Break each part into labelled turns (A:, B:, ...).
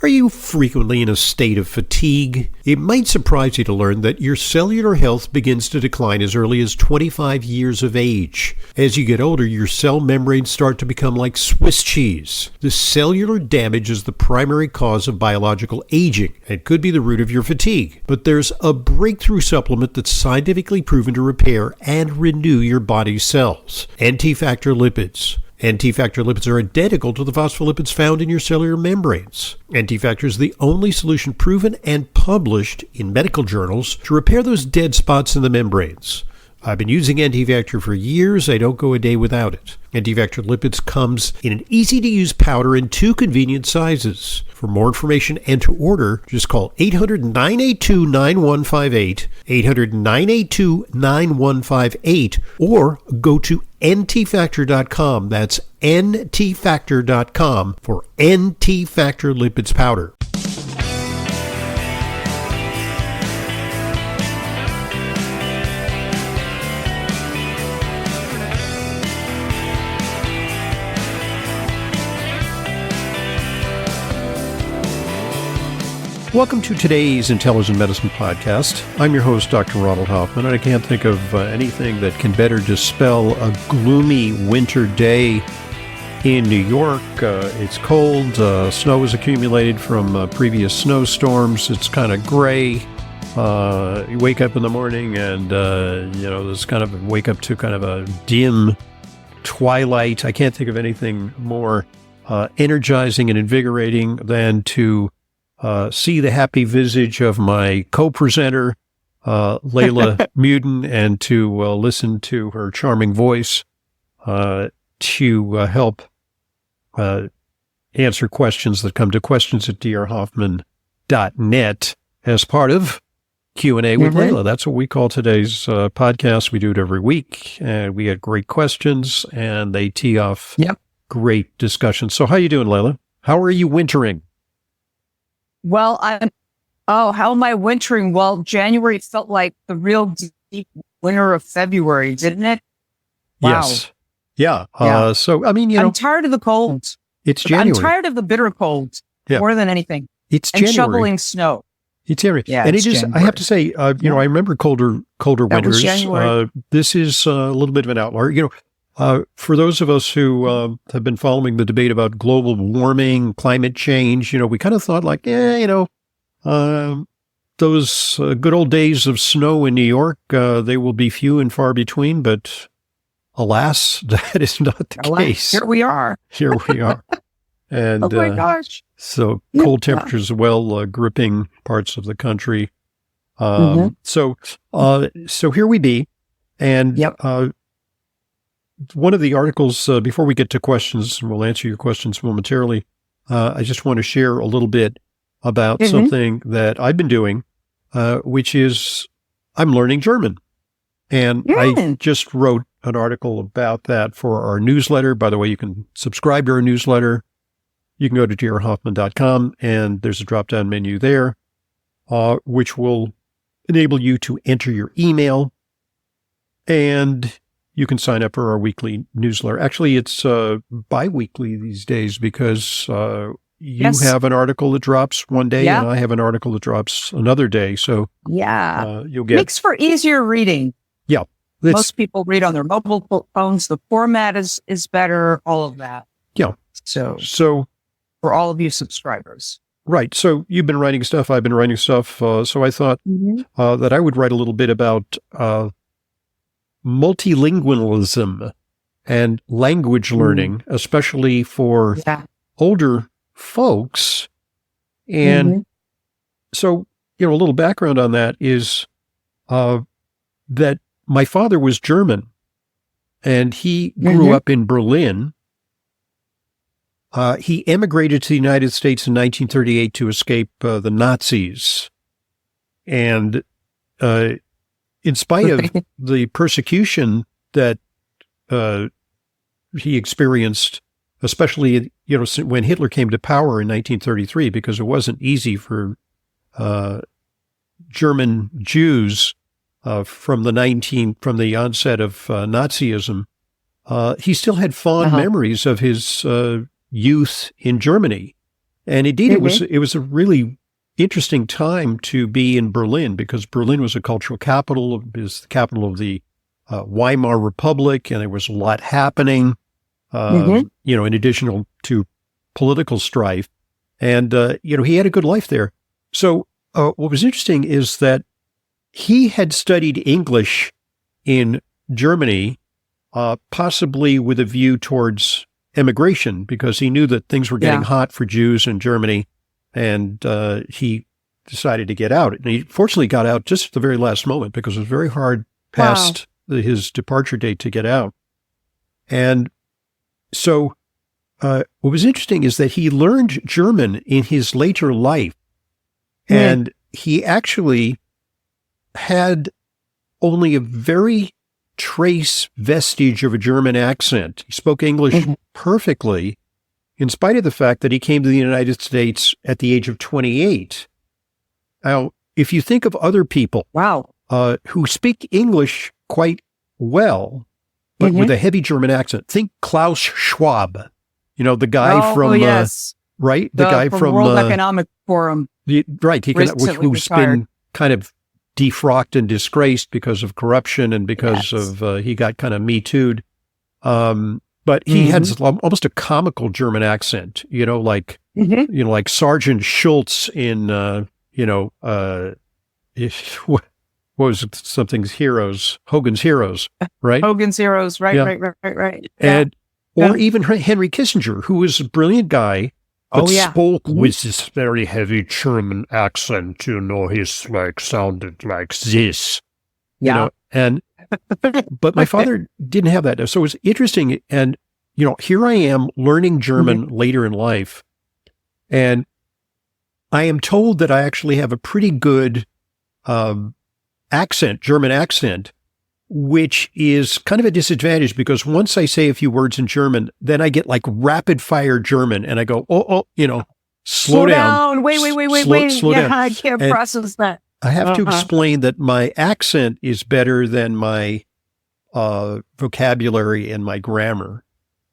A: Are you frequently in a state of fatigue? It might surprise you to learn that your cellular health begins to decline as early as 25 years of age. As you get older, your cell membranes start to become like Swiss cheese. The cellular damage is the primary cause of biological aging and could be the root of your fatigue. But there's a breakthrough supplement that's scientifically proven to repair and renew your body's cells. NT-factor lipids. NT-factor lipids are identical to the phospholipids found in your cellular membranes. NT-factor is the only solution proven and published in medical journals to repair those dead spots in the membranes. I've been using NT-factor for years. I don't go a day without it. NT-factor lipids comes in an easy-to-use powder in 2 convenient sizes. For more information and to order, just call 800-982-9158, 800-982-9158, or go to ntfactor.com. That's ntfactor.com for NT-factor lipids powder. Welcome to today's Intelligent Medicine Podcast. I'm your host, Dr. Ronald Hoffman, and I can't think of anything that can better dispel a gloomy winter day in New York. It's cold. Snow has accumulated from previous snowstorms. It's kind of gray. You wake up in the morning and, there's kind of wake up to kind of a dim twilight. I can't think of anything more energizing and invigorating than to see the happy visage of my co-presenter, Leyla Muden, and to listen to her charming voice to help answer questions that come to questions@drhoffman.net as part of Q&A with Leyla. That's what we call today's podcast. We do it every week, and we get great questions, and they tee off great discussions. So how you doing, Leyla? How are you wintering?
B: Well, how am I wintering? Well, January felt like the real deep winter of February, didn't it? Wow.
A: Yes. Yeah. So, I mean,
B: I'm tired of the cold.
A: It's January.
B: I'm tired of the bitter cold more than anything.
A: It's
B: and
A: January.
B: shoveling snow.
A: It's January.
B: Yeah,
A: and
B: it's
A: it is,
B: January.
A: I have to say, I remember colder winters. This is a little bit of an outlier. For those of us who have been following the debate about global warming, climate change, we kind of thought like, those good old days of snow in New York, they will be few and far between, but alas, that is not the case.
B: Here we are.
A: And,
B: oh my gosh.
A: So cold temperatures as well, gripping parts of the country. So here we be. And one of the articles, before we get to questions, and we'll answer your questions momentarily, I just want to share a little bit about something that I've been doing, which is I'm learning German. And I just wrote an article about that for our newsletter. By the way, you can subscribe to our newsletter. You can go to drhoffman.com, and there's a drop-down menu there, which will enable you to enter your email, and you can sign up for our weekly newsletter. Actually, it's bi-weekly these days because you have an article that drops one day, and I have an article that drops another day. So you'll get...
B: Makes for easier reading.
A: Yeah.
B: Most people read on their mobile phones. The format is better, all of that.
A: Yeah.
B: So for all of you subscribers.
A: Right. So you've been writing stuff. I've been writing stuff. So I thought that I would write a little bit about multilingualism and language learning, especially for older folks. And so, a little background on that is that my father was German, and he grew up in Berlin. He emigrated to the United States in 1938 to escape the Nazis. And in spite of the persecution that he experienced, especially, when Hitler came to power in 1933, because it wasn't easy for German Jews from the onset of Nazism, he still had fond memories of his youth in Germany. And indeed, it was a really interesting time to be in Berlin, because Berlin was a cultural capital, it was the capital of the Weimar Republic, and there was a lot happening, in addition to political strife. And, he had a good life there. So what was interesting is that he had studied English in Germany, possibly with a view towards emigration, because he knew that things were getting hot for Jews in Germany, and he decided to get out. And he fortunately got out just at the very last moment, because it was very hard past his departure date to get out. And so what was interesting is that he learned German in his later life, and he actually had only a very trace vestige of a German accent. He spoke English perfectly, in spite of the fact that he came to the United States at the age of 28. Now, if you think of other people who speak English quite well, but with a heavy German accent, think Klaus Schwab, the guy from, right? The guy from
B: World Economic Forum.
A: Right. Who's been kind of defrocked and disgraced because of corruption and because of, he got kind of Me Too'd. But he had almost a comical German accent, like Sergeant Schultz in, what was it? Something's Heroes, Hogan's Heroes, right?
B: Hogan's Heroes, right.
A: And, or even Henry Kissinger, who was a brilliant guy, but spoke with this very heavy German accent, he's sounded like this, and, but my father didn't have that. So it was interesting. And, here I am learning German later in life, and I am told that I actually have a pretty good German accent, which is kind of a disadvantage, because once I say a few words in German, then I get like rapid fire German, and I go, slow down.
B: Wait.
A: Slow down.
B: I can't process that.
A: I have to explain that my accent is better than my vocabulary and my grammar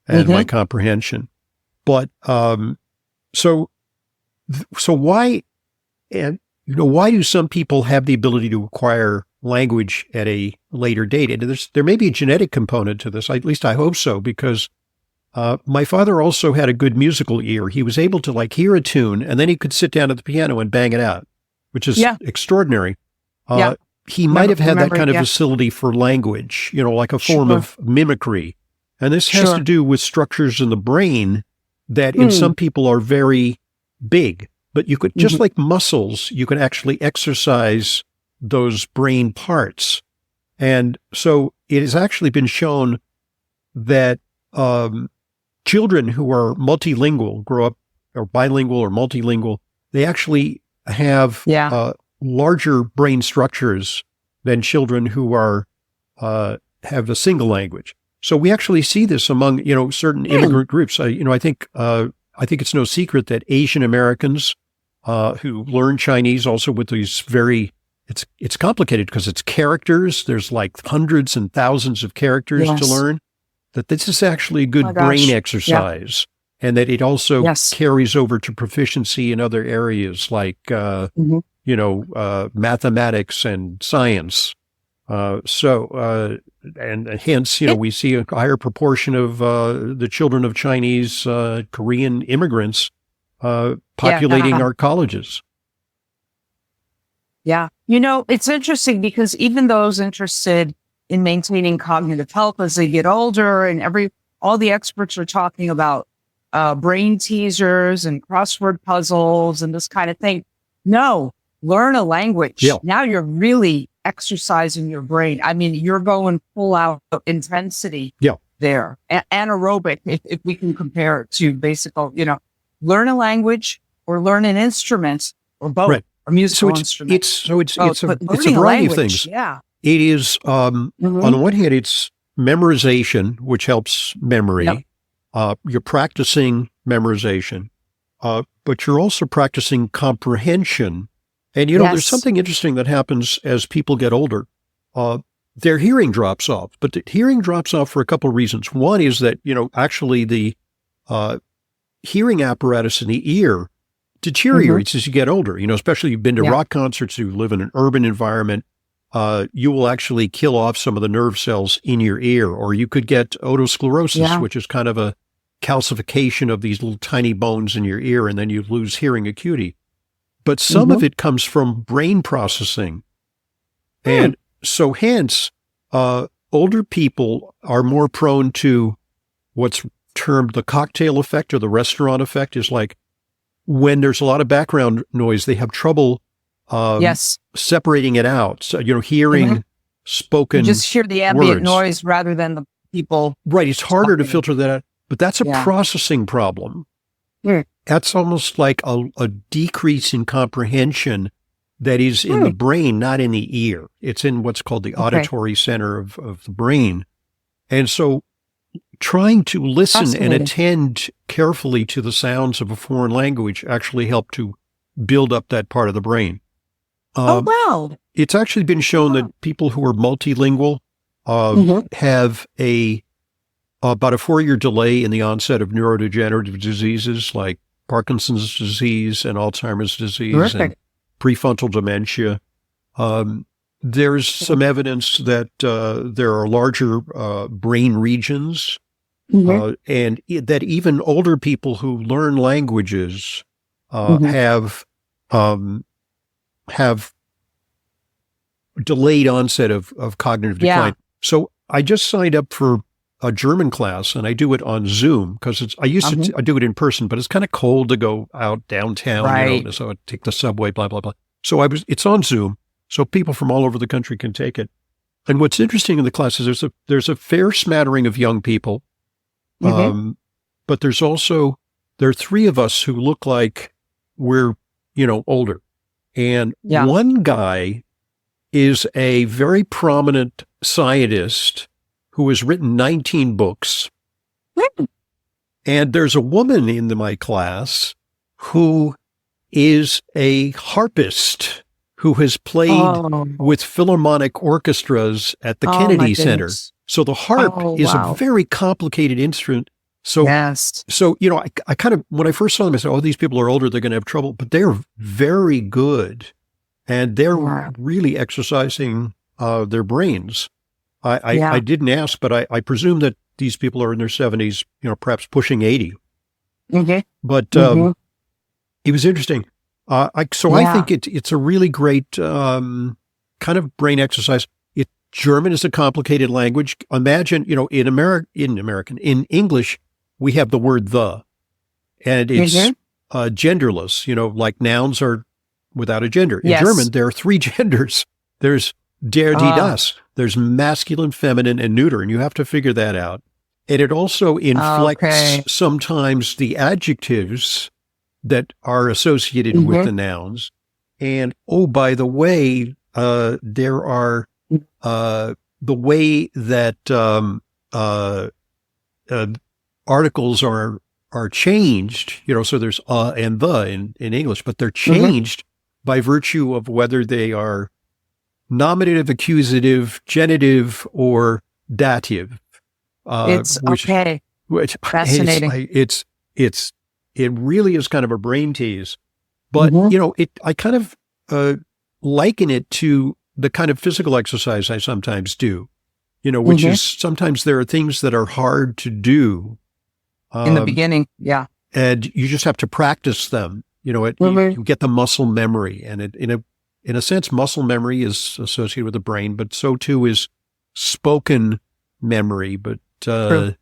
A: and my comprehension. But so why, and why do some people have the ability to acquire language at a later date? And there may be a genetic component to this. At least I hope so, because my father also had a good musical ear. He was able to hear a tune, and then he could sit down at the piano and bang it out, which is extraordinary. He might have had that kind of facility for language, like a form of mimicry. And this has to do with structures in the brain that in some people are very big. But you could, just like muscles, you can actually exercise those brain parts. And so it has actually been shown that children who are multilingual, grow up, or bilingual or multilingual, they actually have larger brain structures than children who are have a single language. So we actually see this among certain immigrant groups. I think it's no secret that Asian Americans who learn Chinese also with these it's complicated because it's characters. There's like hundreds and thousands of characters to learn. That this is actually a good brain exercise, and that it also carries over to proficiency in other areas like mathematics and science. And hence, we see a higher proportion of the children of Chinese, Korean immigrants populating our colleges.
B: Yeah. It's interesting because even those interested in maintaining cognitive health as they get older, and all the experts are talking about brain teasers and crossword puzzles and this kind of thing. No, learn a language. Yeah. Now you're really exercising your brain. I mean, you're going full out intensity there, anaerobic, if we can compare it to basic, learn a language or learn an instrument or both. Right. Or musical instrument.
A: It's a variety of things.
B: Yeah.
A: It is, on the one hand, it's memorization, which helps memory. Yep. You're practicing memorization, but you're also practicing comprehension. And, there's something interesting that happens as people get older. Their hearing drops off, but the hearing drops off for a couple of reasons. One is that, actually the hearing apparatus in the ear deteriorates as you get older. Especially you've been to
B: Yeah.
A: rock concerts, you live in an urban environment, you will actually kill off some of the nerve cells in your ear, or you could get otosclerosis,
B: Yeah.
A: which is kind of a calcification of these little tiny bones in your ear, and then you lose hearing acuity. But some of it comes from brain processing. And so hence, older people are more prone to what's termed the cocktail effect or the restaurant effect. Is like when there's a lot of background noise, they have trouble
B: Yes.
A: separating it out. So, hearing spoken
B: You just hear the ambient
A: words.
B: noise rather than the people.
A: Right. It's harder to
B: talking.
A: filter that out, but that's a
B: Yeah.
A: processing problem.
B: Hmm.
A: That's almost like a decrease in comprehension that is in the brain, not in the ear. It's in what's called the auditory center of the brain. And so trying to listen and
B: Fascinating.
A: attend carefully to the sounds of a foreign language actually help to build up that part of the brain.
B: Oh, wow.
A: It's actually been shown that people who are multilingual have about a 4-year delay in the onset of neurodegenerative diseases like Parkinson's disease and Alzheimer's disease and
B: Terrific.
A: prefrontal dementia. There's some evidence that there are larger brain regions, and that even older people who learn languages have delayed onset of cognitive decline. So I just signed up for a German class, and I do it on Zoom because I do it in person, but it's kind of cold to go out downtown,
B: Right.
A: so I take the subway, blah, blah, blah. So it's on Zoom, so people from all over the country can take it. And what's interesting in the class is there's a fair smattering of young people, but there are 3 of us who look like we're, older. And one guy is a very prominent scientist who has written 19 books. And there's a woman in my class who is a harpist who has played with philharmonic orchestras at the Kennedy Center.
B: Goodness.
A: So the harp is a very complicated instrument. So, I kind of, when I first saw them, I said, oh, these people are older, they're going to have trouble, but they're very good. And they're really exercising their brains. I didn't ask, but I presume that these people are in their 70s, perhaps pushing 80. But it was interesting. I think it's a really great kind of brain exercise. German is a complicated language. Imagine, in English, we have the word the, and it's genderless. Like nouns are without a gender. In German, there are 3 genders. There's der, die, das. There's masculine, feminine, and neuter, and you have to figure that out. And it also inflects sometimes the adjectives that are associated with the nouns. And, by the way, there are the way that articles are changed, so there's and the in English, but they're changed by virtue of whether they are nominative, accusative, genitive, or dative. Which
B: Fascinating.
A: It really is kind of a brain tease, but I kind of liken it to the kind of physical exercise I sometimes do, which is sometimes there are things that are hard to do
B: in the beginning.
A: And you just have to practice them. You get the muscle memory, and in a sense, muscle memory is associated with the brain, but so too is spoken memory. But so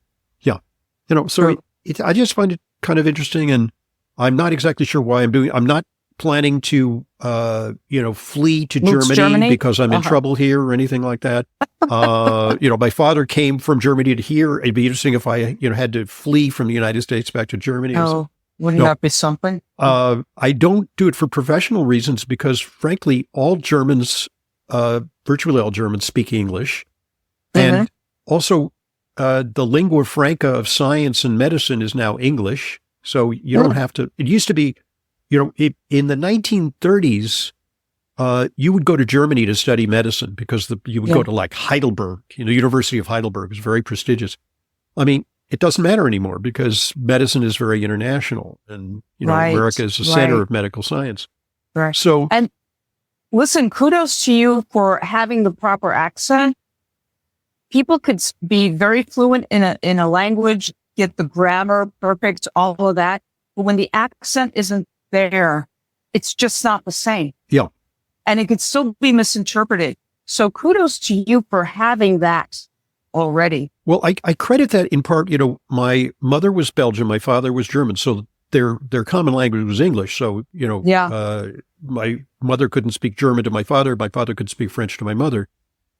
A: I just find it kind of interesting, and I'm not exactly sure why I'm not planning to, flee to Germany because I'm in trouble here or anything like that. My father came from Germany to here. It'd be interesting if I, had to flee from the United States back to Germany.
B: Wouldn't that be something?
A: I don't do it for professional reasons because, frankly, virtually all Germans speak English. And also, the lingua franca of science and medicine is now English. So you don't have to, it used to be, in the 1930s, you would go to Germany to study medicine because you would go to like Heidelberg, University of Heidelberg is very prestigious. I mean, it doesn't matter anymore because medicine is very international, and America is the center of medical science.
B: Right.
A: So,
B: and listen, kudos to you for having the proper accent. People could be very fluent in a language, get the grammar perfect, all of that, but when the accent isn't there, it's just not the same.
A: Yeah,
B: and it could still be misinterpreted. So kudos to you for having that already.
A: Well, I credit that in part, my mother was Belgian, my father was German, so their common language was English. So, my mother couldn't speak German to my father could speak French to my mother.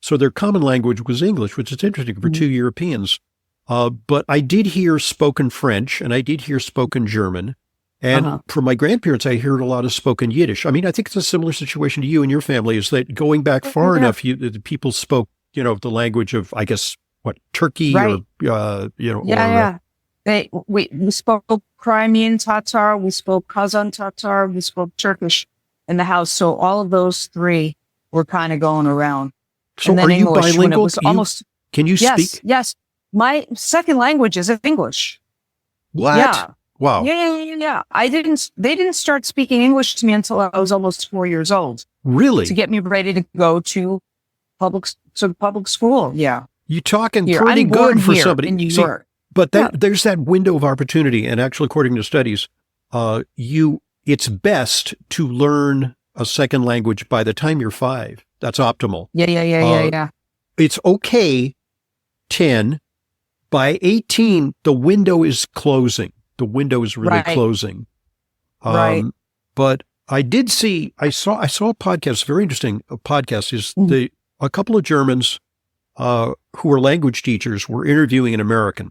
A: So their common language was English, which is interesting for two Europeans. But I did hear spoken French and I did hear spoken German. And from my grandparents, I heard a lot of spoken Yiddish. I mean, I think it's a similar situation to you and your family, is that going back far enough, the people spoke, the language of, I guess, Turkey
B: right. We spoke Crimean Tatar, we spoke Kazan Tatar, we spoke Turkish in the house. So all of those three were kind of going around.
A: So are you
B: English,
A: bilingual? Can you
B: yes,
A: speak?
B: Yes. My second language is English.
A: What?
B: Yeah.
A: Wow.
B: Yeah. They didn't start speaking English to me until I was almost 4 years old.
A: Really?
B: To get me ready to go to public school. Yeah.
A: You're talking pretty good for somebody
B: in New York.
A: But there's that window of opportunity. And actually, according to studies, it's best to learn a second language by the time you're 5. That's optimal.
B: Yeah.
A: It's okay, 10. By 18, the window is closing. The window is really closing.
B: Right.
A: But I saw a podcast, very interesting. A podcast is a couple of Germans who were language teachers were interviewing an American.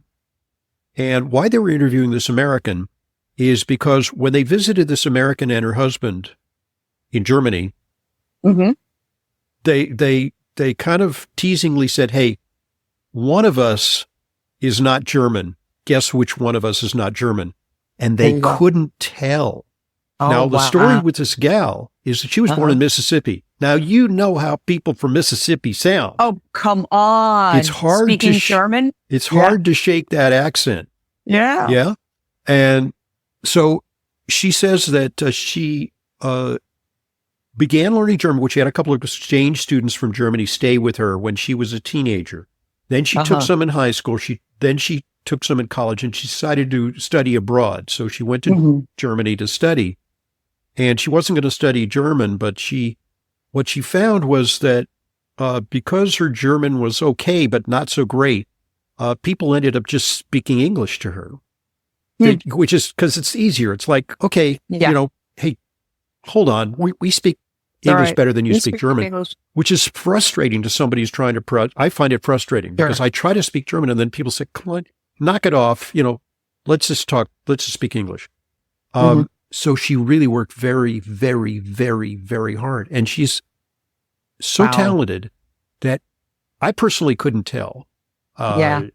A: And why they were interviewing this American is because when they visited this American and her husband in Germany, they kind of teasingly said, "Hey, one of us is not German. Guess which one of us is not German?" And they couldn't tell. Now, the story with this gal is that she was born in Mississippi. Now, you know how people from Mississippi sound.
B: Oh, come on.
A: It's hard
B: Speaking German?
A: It's hard to shake that accent.
B: Yeah.
A: Yeah. And so she says that she began learning German, which she had a couple of exchange students from Germany stay with her when she was a teenager. Then she took some in high school. Then she took some in college, and she decided to study abroad. So she went to Germany to study. And she wasn't going to study German, but what she found was that because her German was okay, but not so great, people ended up just speaking English to her, which is because it's easier. It's like, okay, hey, hold on. We speak English better than you speak German,
B: English.
A: Which is frustrating to somebody who's trying to, I find it frustrating because I try to speak German and then people say, come on, knock it off. Let's just speak English. So she really worked very, very, very, very hard. And she's so talented that I personally couldn't tell. And,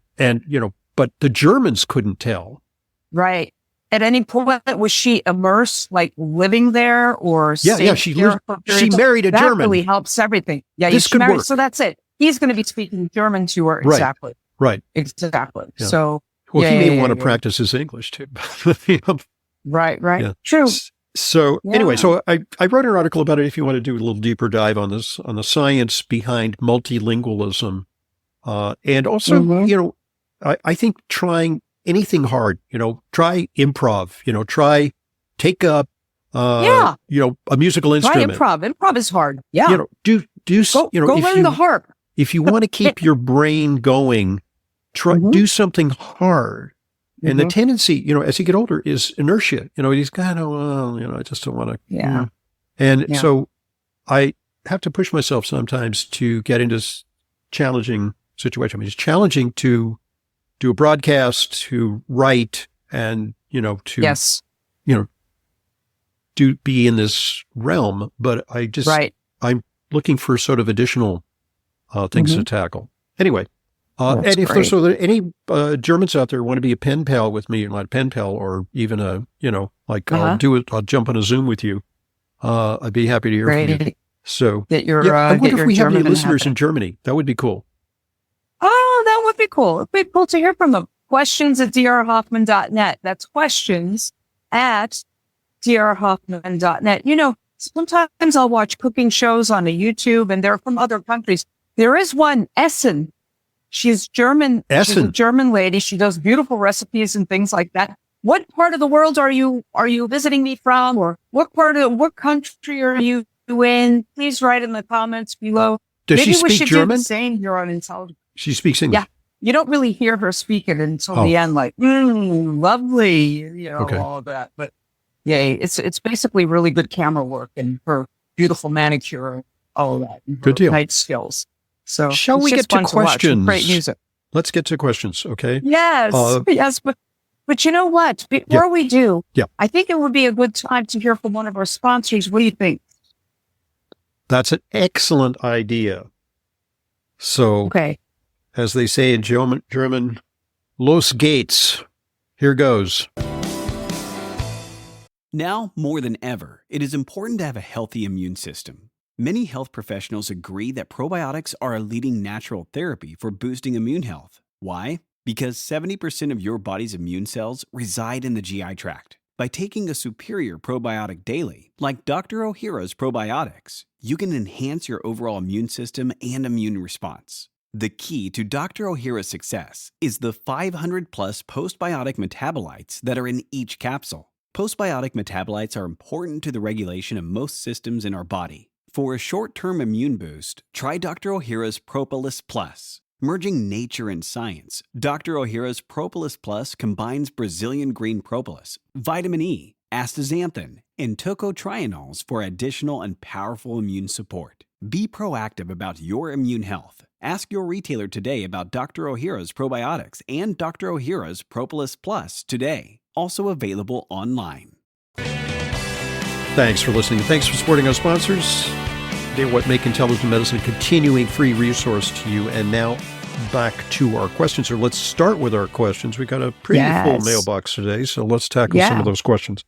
A: but the Germans couldn't tell.
B: Right. At any point, was she immersed, like living there or
A: she married a German.
B: That really helps everything. Yeah,
A: this could work.
B: So that's it. He's going to be speaking German to her. Exactly.
A: Right.
B: Exactly.
A: Yeah.
B: So,
A: he may want to practice his English too.
B: Right.
A: Yeah.
B: True.
A: So anyway, I wrote an article about it. If you want to do a little deeper dive on this, on the science behind multilingualism, and also, I think trying anything hard, try improv, take up, a musical instrument.
B: Try improv. Improv is hard. Yeah.
A: Go
B: learn the harp.
A: If you want to keep your brain going, do something hard. And the tendency, as you get older, is inertia. He's kind of, I just don't want to.
B: Yeah.
A: So I have to push myself sometimes to get into challenging situations. I mean, it's challenging to do a broadcast, to write, and, to be in this realm. But I'm looking for sort of additional things to tackle. Anyway. And if there's any Germans out there who want to be a pen pal with me, not a pen pal, or even I'll jump on a Zoom with you. I'd be happy to hear from you. So I wonder if we have any listeners in Germany. That would be cool.
B: Oh, that would be cool. It'd be cool to hear from them. questions@drhoffman.net. That's questions@drhoffman.net. You know, sometimes I'll watch cooking shows on a YouTube and they're from other countries. There is one, Essen. She's German.
A: Essen.
B: She's a German lady. She does beautiful recipes and things like that. What part of the world are you visiting me from, or what country are you in? Please write in the comments below.
A: Does
B: Maybe
A: she speak
B: we should
A: German?
B: do the same here on Intelligence.
A: She speaks English.
B: Yeah. You don't really hear her speak it until the end, like, lovely, you know, all of that. But yeah, it's basically really good camera work and her beautiful manicure and all of that.
A: Good deal.
B: Night skills. So
A: shall we get to questions?
B: Great music.
A: Let's get to questions, okay?
B: Yes, yes. But you know what? Before we do, I think it would be a good time to hear from one of our sponsors. What do you think?
A: That's an excellent idea. So, as they say in German, los geht's. Here goes.
C: Now, more than ever, it is important to have a healthy immune system. Many health professionals agree that probiotics are a leading natural therapy for boosting immune health. Why? Because 70% of your body's immune cells reside in the GI tract. By taking a superior probiotic daily, like Dr. Ohhira's probiotics, you can enhance your overall immune system and immune response. The key to Dr. Ohhira's success is the 500-plus postbiotic metabolites that are in each capsule. Postbiotic metabolites are important to the regulation of most systems in our body. For a short-term immune boost, try Dr. Ohhira's Propolis Plus. Merging nature and science, Dr. Ohhira's Propolis Plus combines Brazilian green propolis, vitamin E, astaxanthin, and tocotrienols for additional and powerful immune support. Be proactive about your immune health. Ask your retailer today about Dr. Ohhira's probiotics and Dr. Ohhira's Propolis Plus today. Also available online.
A: Thanks for listening. Thanks for supporting our sponsors. They're what make intelligent medicine a continuing free resource to you. And now back to our questions. Or let's start with our questions. We got a pretty full mailbox today, so let's tackle some of those questions.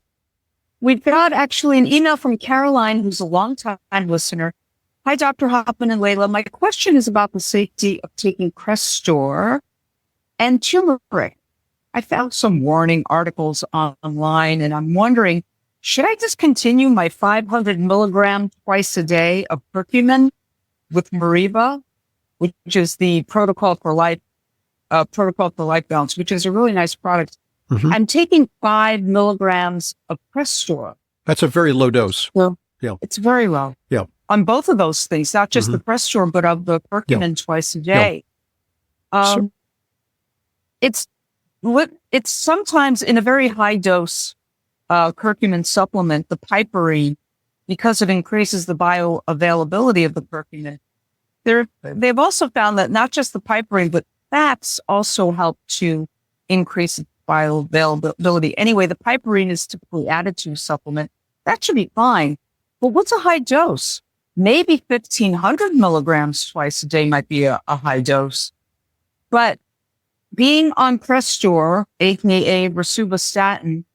B: We've got actually an email from Caroline, who's a longtime listener. Hi, Dr. Hoffman and Leyla. My question is about the safety of taking Crestor and turmeric. I found some warning articles online, and I'm wondering, should I discontinue my 500 milligram twice a day of curcumin with Mariva, which is the protocol for life balance, which is a really nice product. I'm taking 5 milligrams of Crestor.
A: That's a very low dose.
B: Well, it's very low.
A: Yeah.
B: On both of those things, not just the Crestor, but of the curcumin twice a day. It's sometimes in a very high dose curcumin supplement, the piperine, because it increases the bioavailability of the curcumin. They've also found that not just the piperine, but fats also help to increase its bioavailability. Anyway, the piperine is typically added to a supplement. That should be fine. But what's a high dose? Maybe 1,500 milligrams twice a day might be a high dose. But being on Crestor, aka rosuvastatin,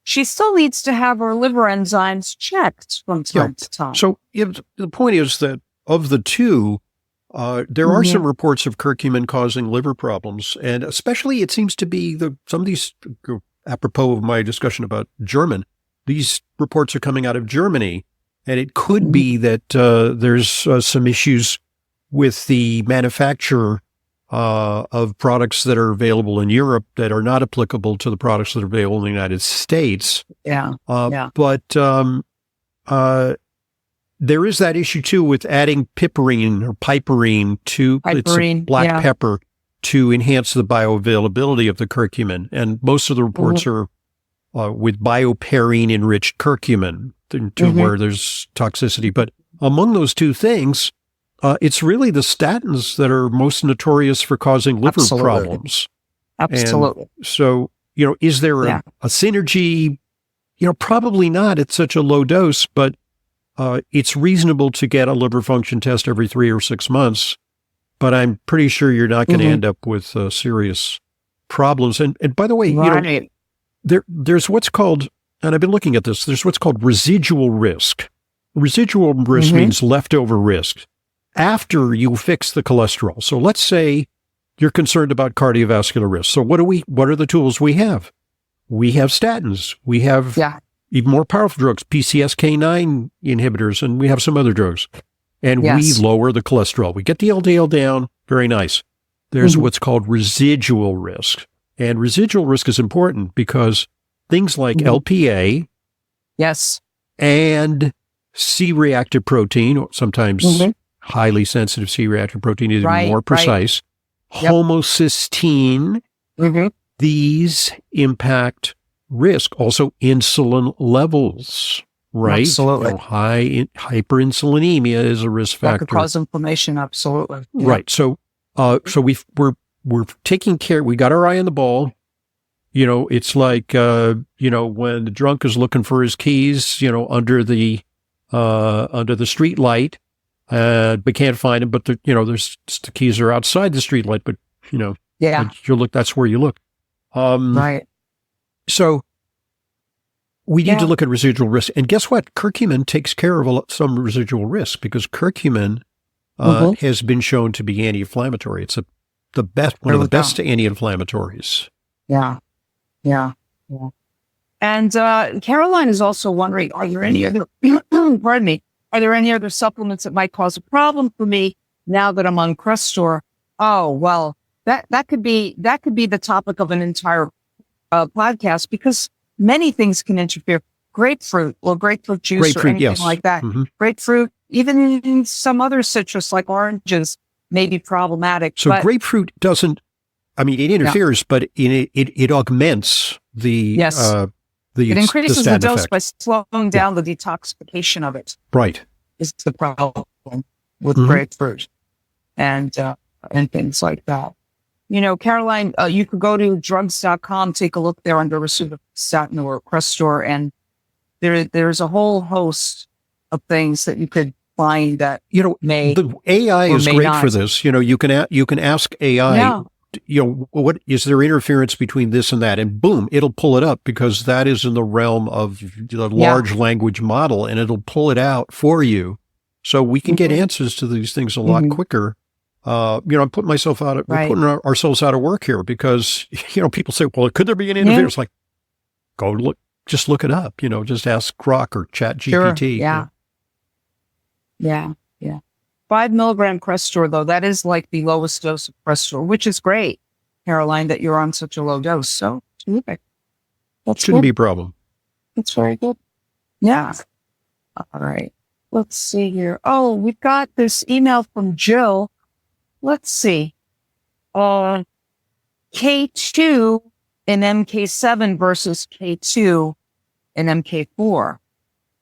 B: she still needs to have her liver enzymes checked from time to time.
A: So the point is that of the two, there are some reports of curcumin causing liver problems, and especially it seems to be some of these, apropos of my discussion about German, these reports are coming out of Germany, and it could be that there's some issues with the manufacture of products that are available in Europe that are not applicable to the products that are available in the United States. But there is that issue too with adding piperine to it's a black pepper to enhance the bioavailability of the curcumin. And most of the reports are with bioperine enriched curcumin to where there's toxicity. But among those two things, it's really the statins that are most notorious for causing liver problems.
B: Absolutely.
A: And so, is there a synergy? Probably not at such a low dose, but it's reasonable to get a liver function test every 3 or 6 months. But I'm pretty sure you're not going to end up with serious problems. And by the way, there's what's called, and I've been looking at this, there's what's called residual risk. Residual risk means leftover risk after you fix the cholesterol. So let's say you're concerned about cardiovascular risk. So what are the tools we have? We have statins. We have even more powerful drugs, PCSK9 inhibitors, and we have some other drugs. And we lower the cholesterol. We get the LDL down. Very nice. There's what's called residual risk. And residual risk is important because things like LPA and C-reactive protein, or sometimes highly sensitive C-reactive protein is even more precise, homocysteine, these impact risk. Also insulin levels, right?
B: Absolutely.
A: Hyperinsulinemia is a risk factor.
B: That could cause inflammation, absolutely.
A: Right. So we're taking care. We got our eye on the ball. It's like, when the drunk is looking for his keys, under the street light, but can't find them. But the keys are outside the street light, but that's where you look.
B: Right.
A: So we need to look at residual risk. And guess what? Curcumin takes care of some residual risk because curcumin has been shown to be anti-inflammatory. It's one of the best anti-inflammatories.
B: Yeah. And Caroline is also wondering, are there any other, pardon me, are there any other supplements that might cause a problem for me now that I'm on Crestor? Oh, well, that could be the topic of an entire podcast because many things can interfere. Grapefruit juice or anything like that. Grapefruit, even in some other citrus like oranges, may be problematic.
A: So grapefruit doesn't, it interferes, but it augments the
B: it increases the dose
A: effect
B: by slowing down the detoxification of it.
A: Right.
B: Is the problem with grapefruit and things like that. Caroline, you could go to drugs.com, take a look there under rosuvastatin or Crestor, and there's a whole host of things that you could find that
A: the AI is great for this. You can ask AI, what is there interference between this and that, and boom, it'll pull it up because that is in the realm of the large language model, and it'll pull it out for you, so we can get answers to these things a lot quicker. I'm putting myself out. We're putting ourselves out of work here because people say, well, could there be an interference? Like, go look. Just look it up, just ask Grok or Chat GPT.
B: Sure. Yeah. 5 milligram Crestor, though, that is like the lowest dose of Crestor, which is great, Caroline, that you're on such a low dose. So, terrific. That
A: shouldn't be a problem.
B: That's very good. Yeah. All right. Let's see here. Oh, we've got this email from Jill. Let's see. K2 in MK7 versus K2 in MK4.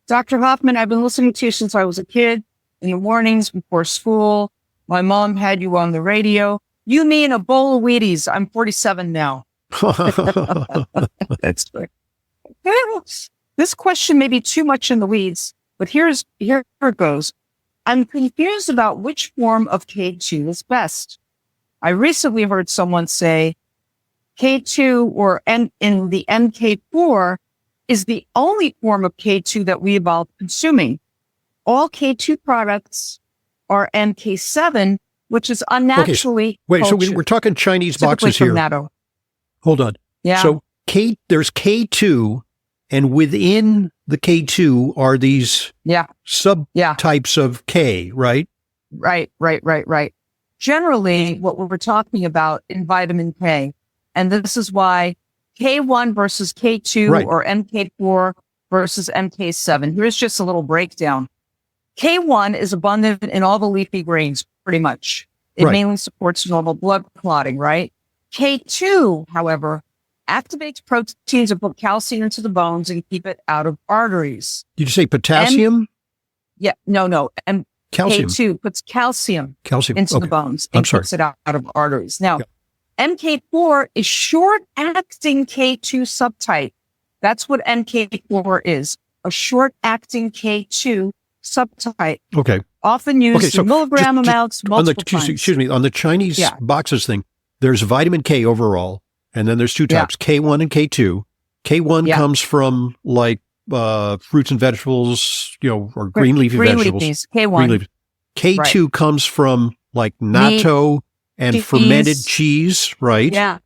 B: Dr. Hoffman, I've been listening to you since I was a kid in the mornings before school. My mom had you on the radio. You, me, and a bowl of Wheaties. I'm 47 now. That's great. This question may be too much in the weeds, but here it goes. I'm confused about which form of K2 is best. I recently heard someone say K2 or in the MK4 is the only form of K2 that we evolved consuming. All K2 products are MK7, which is unnaturally
A: Wait, so we're talking Chinese boxes here.
B: Natto.
A: Hold on.
B: Yeah.
A: So there's K2, and within the K2 are these subtypes of K, right?
B: Right. Generally, what we're talking about in vitamin K, and this is why K1 versus K2 or MK4 versus MK7. Here's just a little breakdown. K1 is abundant in all the leafy greens, pretty much. It mainly supports normal blood clotting, right? K2, however, activates proteins that put calcium into the bones and keep it out of arteries.
A: Did you say potassium?
B: No. And
A: calcium.
B: K2 puts calcium into the bones and keeps it out of arteries. Now, MK4 is short-acting K2 subtype. That's what MK4 is, a short-acting K2 subtype.
A: Okay.
B: Often used in milligram amounts multiple times.
A: Excuse me, on the Chinese boxes thing, there's vitamin K overall, and then there's two types, K1 and K2. K1 comes from like fruits and vegetables, or green leafy vegetables.
B: Leafies, K1.
A: K2 comes from like natto, and fermented cheese, right?
B: Yeah.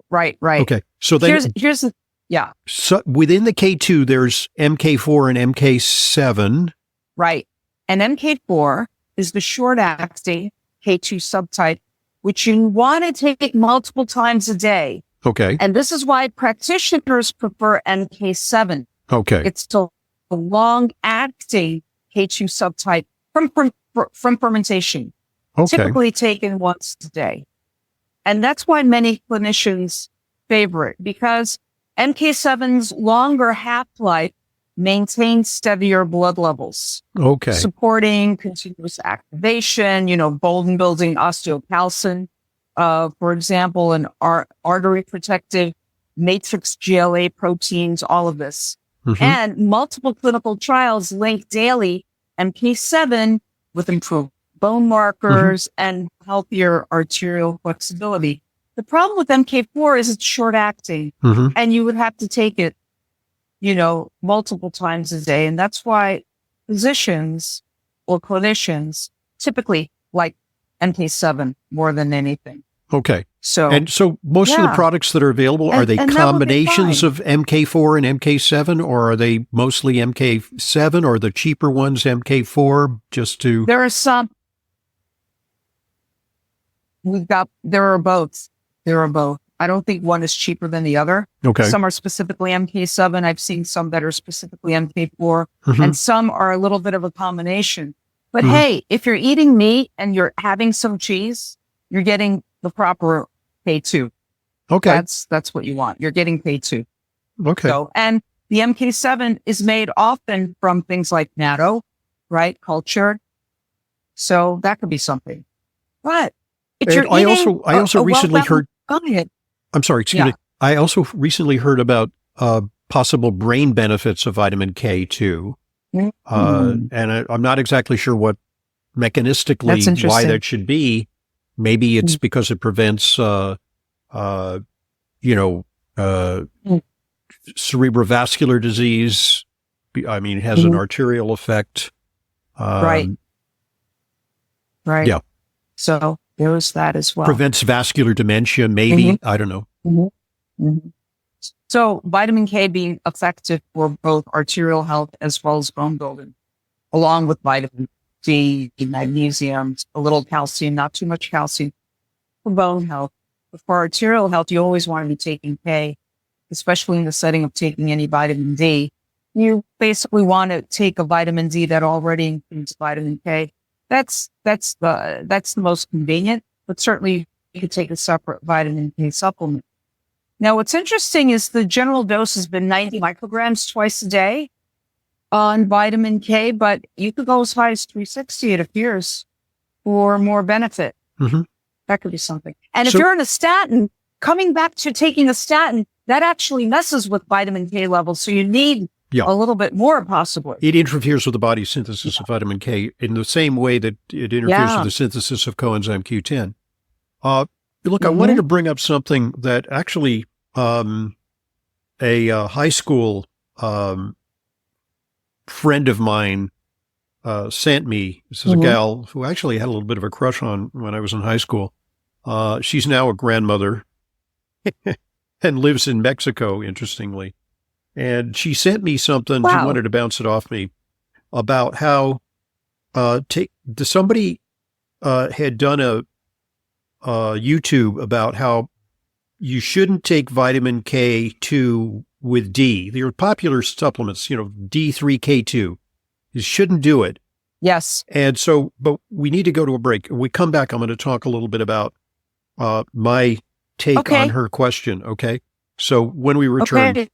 B: Right.
A: Okay. So then
B: Here's the, yeah.
A: So within the K2, there's MK4 and MK7.
B: Right. And MK4 is the short-acting K2 subtype, which you want to take multiple times a day.
A: Okay.
B: And this is why practitioners prefer MK7.
A: Okay.
B: It's still a long-acting K2 subtype from fermentation, typically taken once a day. And that's why many clinicians favor it, because MK7's longer half-life maintains steadier blood levels.
A: Okay.
B: Supporting continuous activation, bone building osteocalcin, for example, and artery protective matrix GLA proteins, all of this.
A: Mm-hmm.
B: And multiple clinical trials link daily MK7 with improved bone markers and healthier arterial flexibility. The problem with MK4 is it's short acting, and you would have to take it, multiple times a day. And that's why physicians or clinicians typically like MK7 more than anything.
A: Okay.
B: So
A: most of the products that are available, are they combinations of MK4 and MK7, or are they mostly MK7, or the cheaper ones MK4, just to...
B: There are some. There are both. I don't think one is cheaper than the other.
A: Okay.
B: Some are specifically MK7. I've seen some that are specifically MK4, and some are a little bit of a combination. But hey, if you're eating meat and you're having some cheese, you're getting the proper K2.
A: Okay.
B: That's what you want. You're getting K2.
A: Okay.
B: So, and the MK7 is made often from things like natto, right? Cultured. So that could be something. But if you're
A: I also recently heard...
B: Go ahead.
A: I'm sorry, excuse me. I also recently heard about possible brain benefits of vitamin K2. And I'm not exactly sure what mechanistically why that should be. Maybe it's because it prevents, cerebrovascular disease. I mean, it has an arterial effect.
B: Right.
A: Yeah.
B: So there was that as well.
A: Prevents vascular dementia, maybe. I don't know.
B: So vitamin K being effective for both arterial health as well as bone building, along with vitamin D, magnesium, a little calcium, not too much calcium for bone health. But for arterial health, you always want to be taking K, especially in the setting of taking any vitamin D. You basically want to take a vitamin D that already includes vitamin K. That's the most convenient, but certainly you could take a separate vitamin K supplement. Now, what's interesting is the general dose has been 90 micrograms twice a day on vitamin K, but you could go as high as 360, it appears, for more benefit. That could be something. And if you're on a statin, coming back to taking a statin, that actually messes with vitamin K levels. So you need a little bit more, possibly.
A: It interferes with the body's synthesis of vitamin K in the same way that it interferes with the synthesis of coenzyme Q10. Look, I wanted to bring up something that actually a high school friend of mine sent me. This is a gal who actually had a little bit of a crush on when I was in high school. She's now a grandmother and lives in Mexico, interestingly. And she sent me something. She wanted to bounce it off me about how somebody had done a YouTube about how you shouldn't take vitamin K2 with D. They are popular supplements, D3K2. You shouldn't do it.
B: Yes.
A: And so, but we need to go to a break. When we come back, I'm going to talk a little bit about my take on her question. Okay. So when we return,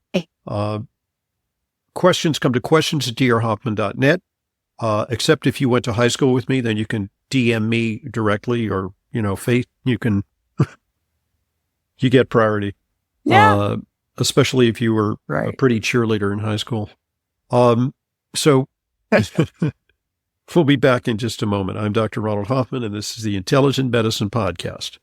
A: questions come to questions@drhoffman.net. Except if you went to high school with me, then you can DM me directly, or, you can, you get priority.
B: Yeah.
A: Especially if you were a pretty cheerleader in high school. So we'll be back in just a moment. I'm Dr. Ronald Hoffman, and this is the Intelligent Medicine Podcast.